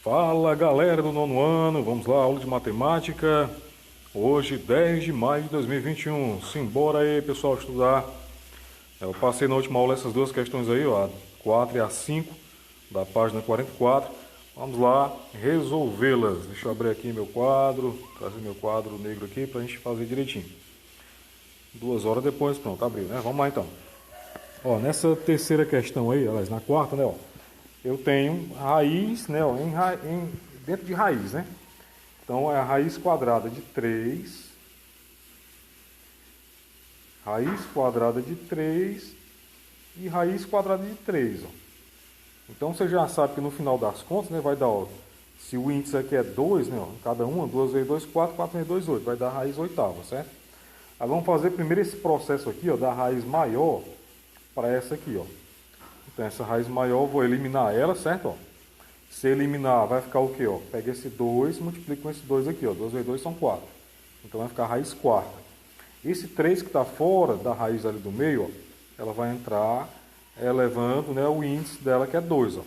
Fala galera do nono ano, vamos lá, aula de matemática. Hoje, 10 de maio de 2021. Simbora aí, pessoal, estudar. Eu passei na última aula essas duas questões aí, ó, a 4 e a 5, da página 44. Vamos lá resolvê-las. Deixa eu abrir aqui meu quadro, trazer meu quadro negro aqui pra gente fazer direitinho. 2 horas depois, pronto, abriu, né? Vamos lá então. Ó, nessa terceira questão aí, aliás, na quarta, né, ó, eu tenho raiz, né, ó, dentro de raiz, né? Então é a raiz quadrada de 3, raiz quadrada de 3 e raiz quadrada de 3, ó. Então você já sabe que no final das contas, né, vai dar, ó, se o índice aqui é 2, né, ó, cada uma, 2 vezes 2, 4, 4 vezes 2, 8, vai dar a raiz oitava, certo? Aí vamos fazer primeiro esse processo aqui, ó, da raiz maior para essa aqui, ó. Então essa raiz maior, eu vou eliminar ela, certo? Ó. Se eliminar, vai ficar o quê? Ó? Pega esse 2 e multiplica com esse 2 aqui, ó. 2 vezes 2 são 4. Então vai ficar a raiz quarta. Esse 3 que está fora da raiz ali do meio, ó, ela vai entrar elevando, né, o índice dela que é 2, ó.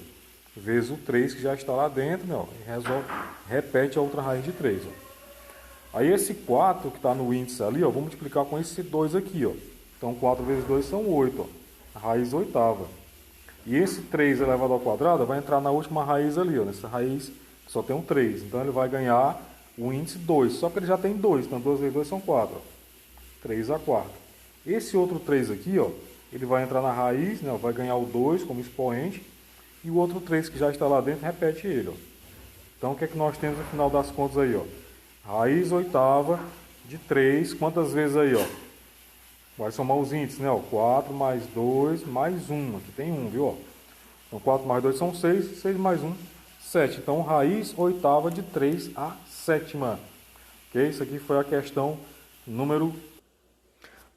Vezes o 3 que já está lá dentro, né, ó, e repete a outra raiz de 3. Ó. Aí esse 4 que está no índice ali, ó, vou multiplicar com esse 2 aqui, ó. Então 4 vezes 2 são 8, ó. A raiz oitava. E esse 3 elevado ao quadrado vai entrar na última raiz ali, ó, nessa raiz que só tem um 3. Então ele vai ganhar o índice 2, só que ele já tem 2, então 2 vezes 2 são 4. Ó. 3 a quarta. Esse outro 3 aqui, ó, ele vai entrar na raiz, né, ó, vai ganhar o 2 como expoente, e o outro 3 que já está lá dentro repete ele. Ó. Então o que é que nós temos no final das contas aí? Ó? Raiz oitava de 3, quantas vezes aí? Ó? Vai somar os índices, né? Ó, 4 mais 2 mais 1. Aqui tem 1, viu? Ó. Então 4 mais 2 são 6, 6 mais 1, 7. Então raiz oitava de 3 a sétima. Ok? Isso aqui foi a questão número...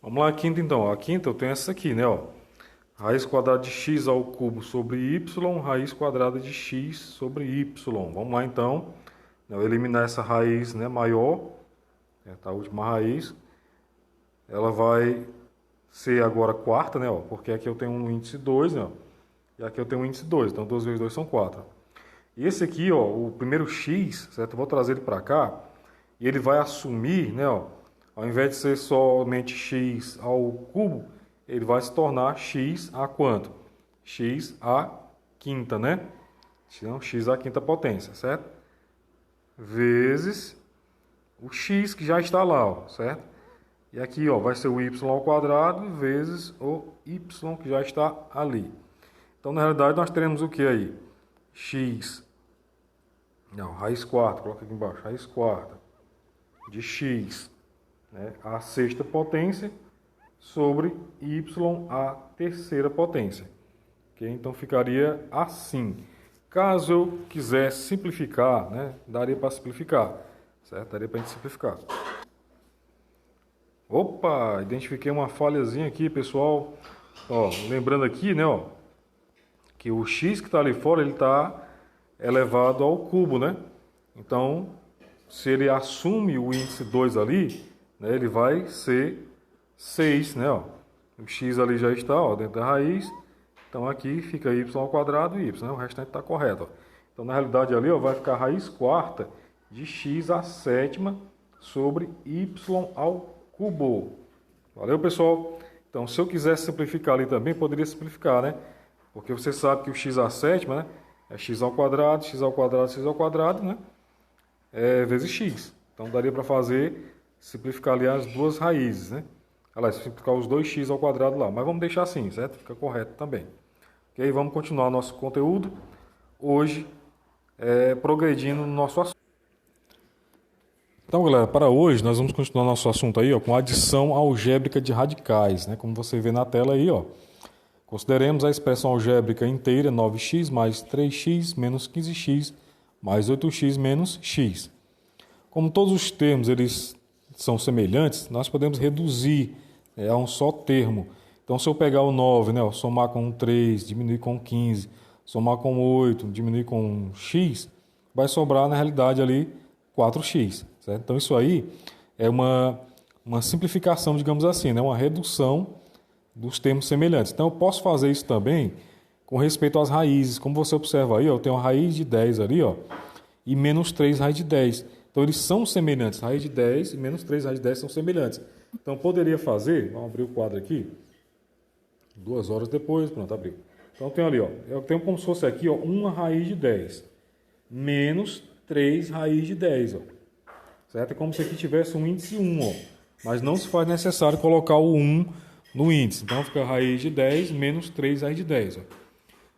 Vamos lá, a quinta então. A quinta eu tenho essa aqui, né? Ó. Raiz quadrada de x ao cubo sobre y, raiz quadrada de x sobre y. Vamos lá então. Eu vou eliminar essa raiz, né, maior. Tá, a última raiz. Ela vai ser agora quarta, né, ó, porque aqui eu tenho um índice 2, né, ó, e aqui eu tenho um índice 2, então 2 vezes 2 são 4. E esse aqui, ó, o primeiro x, certo? Eu vou trazer ele para cá, e ele vai assumir, né, ó, ao invés de ser somente x ao cubo, ele vai se tornar x a quanto? X a quinta, né? Então, x a quinta potência, certo? Vezes o x que já está lá, ó, certo? E aqui, ó, vai ser o y ao quadrado vezes o y que já está ali. Então, na realidade, nós teremos o que aí? X, não, raiz quarta, coloca aqui embaixo, raiz quarta de x, né, a sexta potência sobre y a terceira potência. Okay? Então, ficaria assim. Caso eu quisesse simplificar, né, daria para simplificar, certo? Daria para a gente simplificar. Opa, identifiquei uma falhazinha aqui, pessoal. Ó, lembrando aqui, né, ó, que o x que está ali fora, ele está elevado ao cubo, né? Então, se ele assume o índice 2 ali, né, ele vai ser 6, né, ó. O x ali já está, ó, dentro da raiz. Então, aqui fica y ao quadrado e y, né? O restante está correto, ó. Então, na realidade ali, ó, vai ficar a raiz quarta de x a sétima sobre y ao cubo. Valeu, pessoal? Então, se eu quisesse simplificar ali também, poderia simplificar, né? Porque você sabe que o x a sétima, né, é x ao quadrado, x ao quadrado, x ao quadrado, né? Vezes x. Então, daria para fazer, simplificar ali as duas raízes, né? Aliás, simplificar os 2x ao quadrado lá. Mas vamos deixar assim, certo? Fica correto também. Ok? Vamos continuar nosso conteúdo. Hoje, progredindo no nosso assunto. Então, galera, para hoje nós vamos continuar nosso assunto aí, ó, com adição algébrica de radicais, né? Como você vê na tela aí, ó. Consideremos a expressão algébrica inteira 9x mais 3x menos 15x mais 8x menos x. Como todos os termos eles são semelhantes, nós podemos reduzir a um só termo. Então, se eu pegar o 9, né, ó, somar com 3, diminuir com 15, somar com 8, diminuir com x, vai sobrar na realidade ali 4x. Certo? Então, isso aí é uma simplificação, digamos assim, né? Uma redução dos termos semelhantes. Então, eu posso fazer isso também com respeito às raízes. Como você observa aí, ó, eu tenho uma raiz de 10 ali, ó, e menos 3 raiz de 10. Então, eles são semelhantes. Raiz de 10 e menos 3 raiz de 10 são semelhantes. Então, poderia fazer, vamos abrir o quadro aqui, 2 horas depois, pronto, abriu. Então, tem ali, ó, eu tenho como se fosse aqui, ó, 1 raiz de 10, menos 3 raiz de 10, ó. Certo? É como se aqui tivesse um índice 1, ó. Mas não se faz necessário colocar o 1 no índice. Então, fica raiz de 10 menos 3 raiz de 10, ó.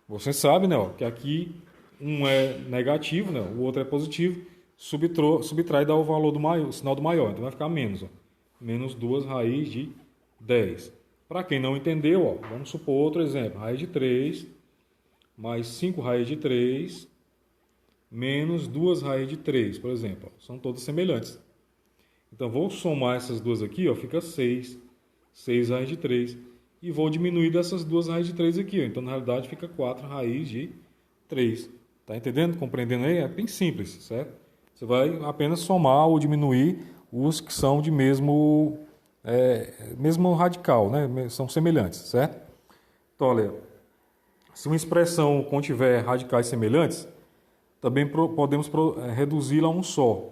Você sabe, né, ó, que aqui um é negativo, né, o outro é positivo, subtrai e dá o valor do maior, o sinal do maior. Então vai ficar menos, ó, menos 2 raiz de 10. Para quem não entendeu, ó, vamos supor outro exemplo, raiz de 3 mais 5 raiz de 3 menos 2 raiz de 3, por exemplo. Ó, são todas semelhantes. Então vou somar essas duas aqui, ó, fica 6 raiz de 3. E vou diminuir dessas 2 raízes de 3 aqui. Ó. Então, na realidade, fica 4 raiz de 3. Tá entendendo? Compreendendo aí? É bem simples, certo? Você vai apenas somar ou diminuir os que são de mesmo radical, né? São semelhantes, certo? Então, olha, se uma expressão contiver radicais semelhantes, também podemos reduzi-la a um só.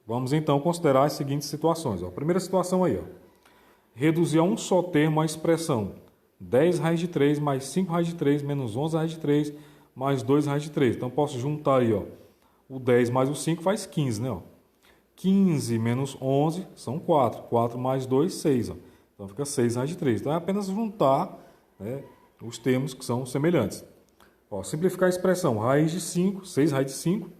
Vamos, então, considerar as seguintes situações. Ó. Primeira situação aí, ó. Reduzir a um só termo a expressão 10 raiz de 3 mais 5 raiz de 3 menos 11 raiz de 3 mais 2 raiz de 3. Então, posso juntar aí, ó, o 10 mais o 5 faz 15, né? Ó. 15 menos 11 são 4. 4 mais 2, 6. Ó. Então, fica 6 raiz de 3. Então, é apenas juntar, né, os termos que são semelhantes. Ó, simplificar a expressão raiz de 5, 6 raiz de 5,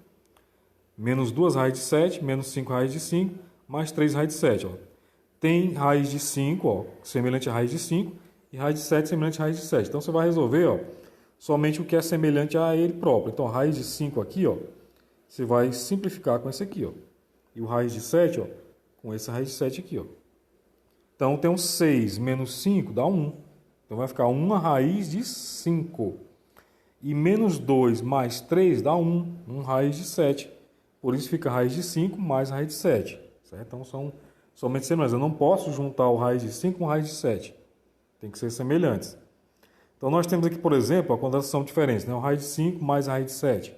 menos 2 raiz de 7, menos 5 raiz de 5, mais 3 raiz de 7. Ó. Tem raiz de 5, ó, semelhante a raiz de 5, e raiz de 7 semelhante a raiz de 7. Então, você vai resolver, ó, somente o que é semelhante a ele próprio. Então, a raiz de 5 aqui, ó, você vai simplificar com esse aqui, ó. E o raiz de 7, ó, com esse raiz de 7 aqui, ó. Então, tem um 6 menos 5 dá 1. Então, vai ficar 1 raiz de 5. E menos 2 mais 3 dá 1. 1 raiz de 7. Por isso, fica raiz de 5 mais raiz de 7. Certo? Então, são somente semelhantes. Eu não posso juntar o raiz de 5 com o raiz de 7. Tem que ser semelhantes. Então, nós temos aqui, por exemplo, quando elas são diferentes, né? O raiz de 5 mais a raiz de 7.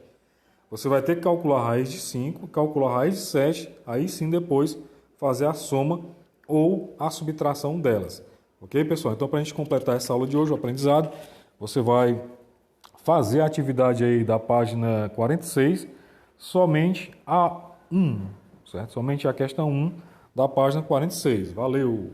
Você vai ter que calcular a raiz de 5, calcular a raiz de 7, aí sim depois fazer a soma ou a subtração delas. Ok, pessoal? Então, para a gente completar essa aula de hoje, o aprendizado, você vai fazer a atividade aí da página 46, somente a 1, certo? Somente a questão 1 da página 46. Valeu!